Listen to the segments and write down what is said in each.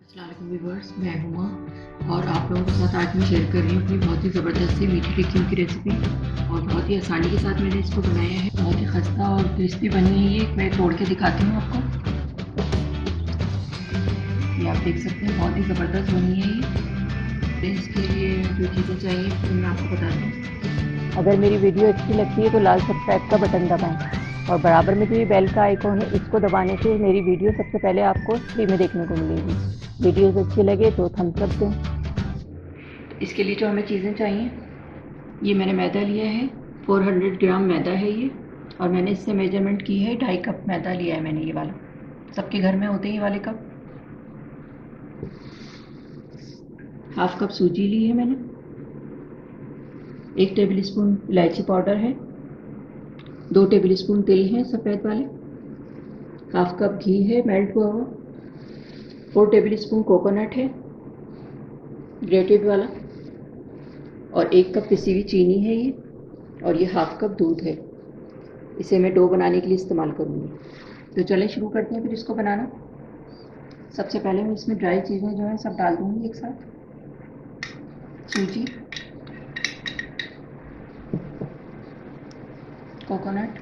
अस्सलाम वालेकुम व्यूअर्स, मैं हुमा और आप लोगों के साथ आज मैं शेयर कर रही हूँ अपनी बहुत ही ज़बरदस्त सी मीठी टिक्कियों की रेसिपी। और बहुत ही आसानी के साथ मैंने इसको बनाया है। बहुत ही खस्ता और क्रिस्पी बनी है ये। मैं तोड़ के दिखाती हूँ आपको। ये आप देख सकते हैं, बहुत ही ज़बरदस्त बनी है ये। इसके लिए जो चीज़ें चाहिए वो मैं आपको बताती हूँ। अगर मेरी वीडियो अच्छी लगती है तो लाल सब्सक्राइब का बटन दबाएं और बराबर में जो ये बेल का आइकॉन है इसको दबाने से मेरी वीडियो सबसे पहले आपको फ्री में देखने को मिलेगी। वीडियोस अच्छी लगे तो थम्स अप दें। इसके लिए जो हमें चीज़ें चाहिए, ये मैंने मैदा लिया है, 400 ग्राम मैदा है ये। और मैंने इससे मेजरमेंट की है, 2.5 कप मैदा लिया है मैंने ये वाला। सबके घर में होते हैं ये वाले कप। हाफ कप सूजी ली है मैंने। 1 टेबल स्पून इलायची पाउडर है। 2 टेबल स्पून तिल हैं सफ़ेद वाले। हाफ कप घी है मेल्ट हुआ हुआ। 4 टेबल स्पून कोकोनट है ग्रेटेड वाला। और 1 कप पिसी हुई चीनी है ये। और ये हाफ कप दूध है। इसे मैं डो बनाने के लिए इस्तेमाल करूँगी। तो चलें शुरू करते हैं फिर इसको बनाना। सबसे पहले मैं इसमें ड्राई चीज़ें जो हैं सब डाल दूँगी एक साथ। सूजी, कोकोनट,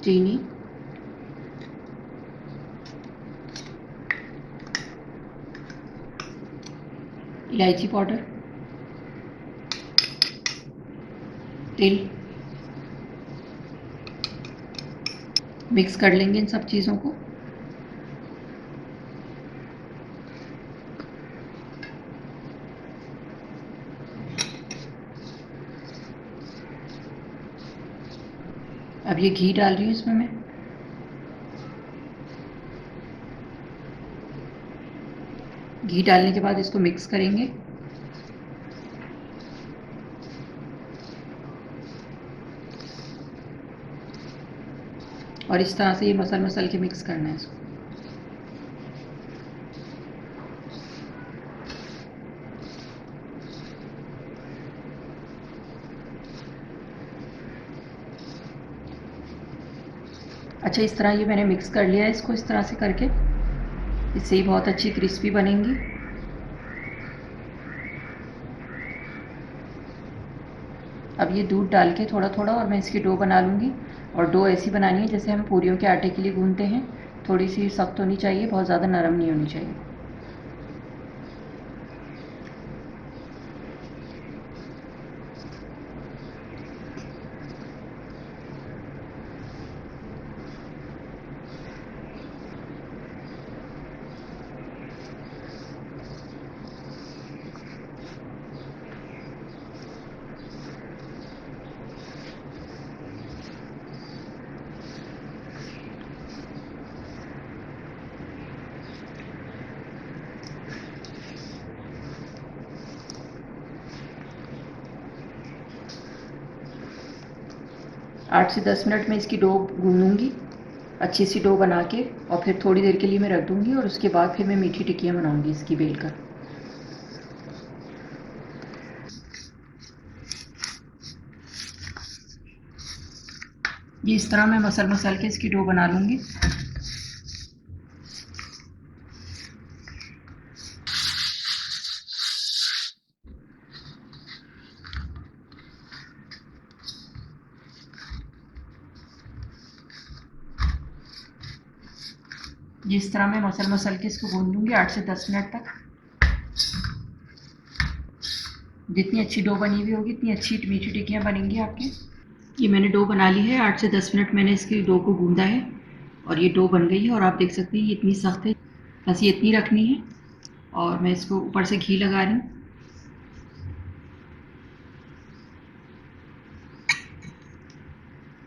चीनी, इलायची पाउडर, तिल। मिक्स कर लेंगे इन सब चीज़ों को। अब ये घी डाल रही हूँ इसमें मैं। घी डालने के बाद इसको मिक्स करेंगे। और इस तरह से ये मसल मसल के मिक्स करना है इसको। अच्छा, इस तरह ये मैंने मिक्स कर लिया है इसको, इस तरह से करके। इससे ही बहुत अच्छी क्रिस्पी बनेंगी। अब ये दूध डाल के थोड़ा थोड़ा और मैं इसकी डो बना लूँगी। और डो ऐसी बनानी है जैसे हम पूरियों के आटे के लिए गूंथते हैं। थोड़ी सी सख्त होनी चाहिए, बहुत ज़्यादा नरम नहीं होनी चाहिए। आठ से 10 मिनट में इसकी डो गूंदूँगी, अच्छी सी डो बना के। और फिर थोड़ी देर के लिए मैं रख दूँगी और उसके बाद फिर मैं मीठी टिक्कियाँ बनाऊँगी इसकी बेल कर। ये इस तरह मैं मसल मसल के इसकी डो बना लूँगी। ये इस तरह मैं मसल मसल के इसको गूंद लूँगी 8 से 10 मिनट तक। जितनी अच्छी डो बनी हुई होगी उतनी अच्छी मीठी टिक्कियाँ बनेंगी आपकी। ये मैंने डो बना ली है। 8 से 10 मिनट मैंने इसकी डो को गूंदा है और ये डो बन गई है। और आप देख सकते हैं ये इतनी सख्त है, बस ये इतनी रखनी है। और मैं इसको ऊपर से घी लगा रही हूँ।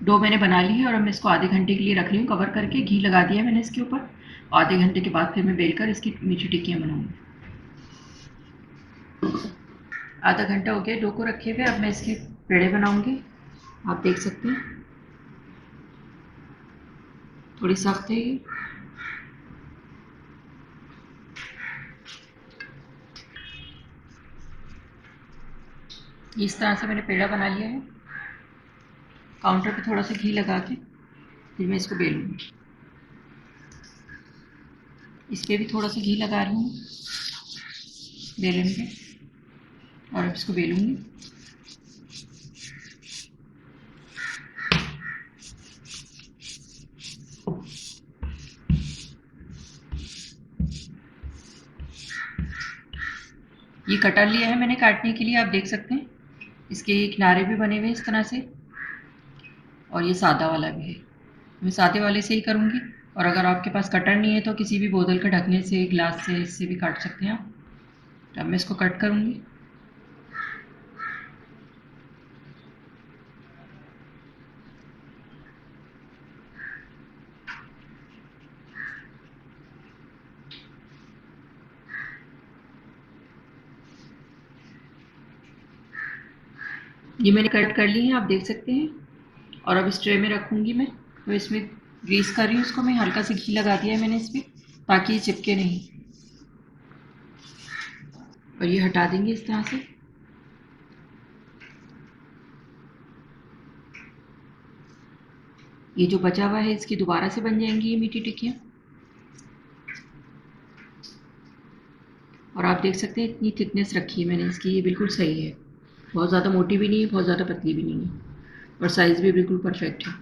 डो मैंने बना ली है और अब मैं इसको आधे घंटे के लिए रख रही हूँ कवर करके। घी लगा दिया मैंने इसके ऊपर। आधे घंटे के बाद फिर मैं बेलकर इसकी मीठी टिक्कियाँ बनाऊँगी। आधा घंटा हो गया डो को रखे हुए। अब मैं इसके पेड़े बनाऊँगी। आप देख सकते हैं थोड़ी सख्त है ये। इस तरह से मैंने पेड़ा बना लिया है। काउंटर पे थोड़ा सा घी लगा के फिर मैं इसको बेलूँगी। इस पर भी थोड़ा सा घी लगा रही हूँ बेलन पे, और अब इसको बेलूँगी। ये कटर लिया है मैंने काटने के लिए, आप देख सकते हैं इसके किनारे भी बने हुए हैं इस तरह से, और ये सादा वाला भी है। मैं सादे वाले से ही करूँगी, और अगर आपके पास कटर नहीं है तो किसी भी बोतल के ढकने से, ग्लास से, इससे भी काट सकते हैं आप। तो अब मैं इसको कट करूँगी। ये मैंने कट कर ली है, आप देख सकते हैं। और अब इस ट्रे में रखूँगी मैं। तो इसमें ग्रीस कर रही हूँ इसको मैं, हल्का सा घी लगा दिया है मैंने इस पर, ताकि ये चिपके नहीं। और ये हटा देंगे इस तरह से। ये जो बचा हुआ है इसकी दोबारा से बन जाएंगी ये मीठी टिक्कियाँ। और आप देख सकते हैं इतनी थिकनेस रखी है मैंने इसकी, ये बिल्कुल सही है। बहुत ज़्यादा मोटी भी नहीं है, बहुत ज़्यादा पतली भी नहीं है, और साइज़ भी बिल्कुल परफेक्ट है।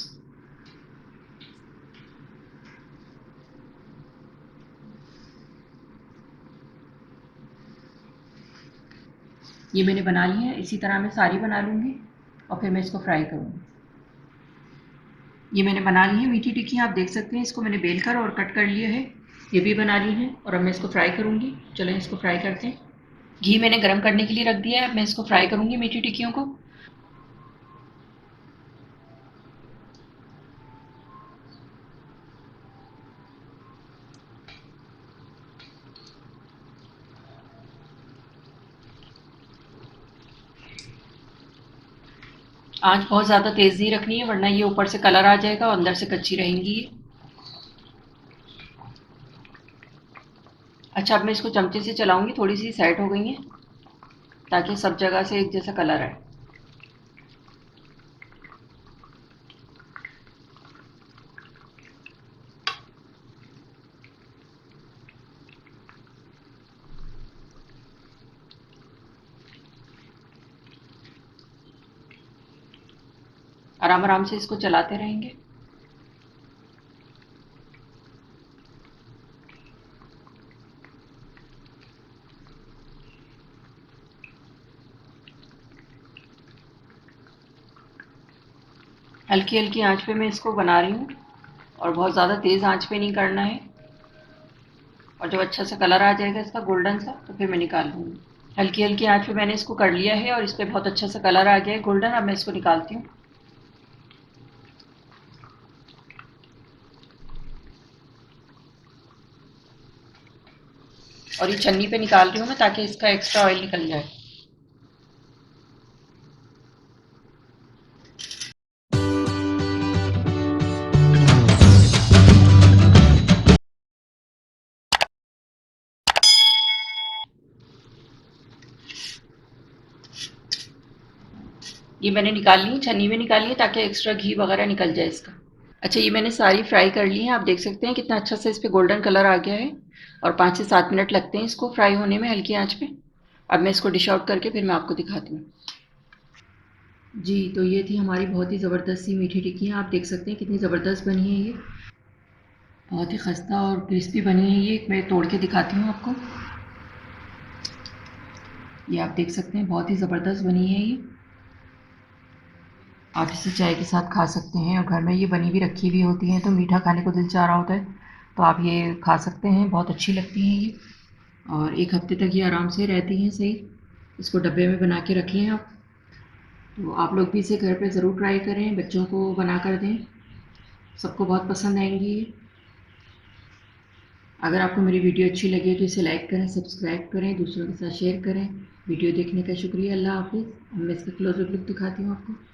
ये मैंने बना ली है, इसी तरह मैं सारी बना लूँगी और फिर मैं इसको फ्राई करूँगी। ये मैंने बना ली है मीठी टिक्कियाँ, आप देख सकते हैं। इसको मैंने बेल कर और कट कर लिया है, ये भी बना ली है। और अब मैं इसको फ्राई करूँगी। चलें इसको फ्राई करते हैं। घी मैंने गर्म करने के लिए रख दिया है, अब मैं इसको फ्राई करूँगी मीठी टिक्कियों को। आँच बहुत ज़्यादा तेज़ नहीं रखनी है, वरना ये ऊपर से कलर आ जाएगा और अंदर से कच्ची रहेंगी ये। अच्छा, अब मैं इसको चमचे से चलाऊँगी, थोड़ी सी सेट हो गई हैं, ताकि सब जगह से एक जैसा कलर आए। आराम आराम से इसको चलाते रहेंगे। हल्की हल्की आंच पे मैं इसको बना रही हूँ, और बहुत ज़्यादा तेज़ आंच पे नहीं करना है। और जब अच्छा सा कलर आ जाएगा इसका गोल्डन सा, तो फिर मैं निकाल लूँगी। हल्की हल्की आंच पे मैंने इसको कर लिया है, और इस पर बहुत अच्छा सा कलर आ गया है गोल्डन। अब मैं इसको निकालती हूँ। और ये छन्नी पे निकाल रही हूँ मैं, ताकि इसका एक्स्ट्रा ऑयल निकल जाए। ये मैंने निकाल ली, छन्नी में निकाल ली, ताकि एक्स्ट्रा घी वगैरह निकल जाए इसका। अच्छा, ये मैंने सारी फ्राई कर ली है, आप देख सकते हैं कितना अच्छा सा इस पर गोल्डन कलर आ गया है। और 5 से 7 मिनट लगते हैं इसको फ्राई होने में हल्की आंच पे। अब मैं इसको डिश आउट करके फिर मैं आपको दिखाती हूँ। जी, तो ये थी हमारी बहुत ही ज़बरदस्त सी मीठी टिक्कियाँ। आप देख सकते हैं कितनी ज़बरदस्त बनी है ये, बहुत ही खस्ता और क्रिस्पी बनी है ये। मैं तोड़ के दिखाती हूँ आपको। ये आप देख सकते हैं बहुत ही ज़बरदस्त बनी है ये। आप इसे चाय के साथ खा सकते हैं, और घर में ये बनी भी रखी हुई होती हैं, तो मीठा खाने को दिल चाह रहा होता है तो आप ये खा सकते हैं। बहुत अच्छी लगती हैं ये, और 1 हफ्ते तक ये आराम से रहती हैं सही। इसको डब्बे में बना के रख लें आप। तो आप लोग भी इसे घर पे ज़रूर ट्राई करें, बच्चों को बना कर दें, सबको बहुत पसंद आएंगी ये। अगर आपको मेरी वीडियो अच्छी लगी तो इसे लाइक करें, सब्सक्राइब करें, दूसरों के साथ शेयर करें। वीडियो देखने का शुक्रिया। अल्लाह हाफ़िज़। अब मैं इसका क्लोज़अप लुक दिखाती हूँ आपको।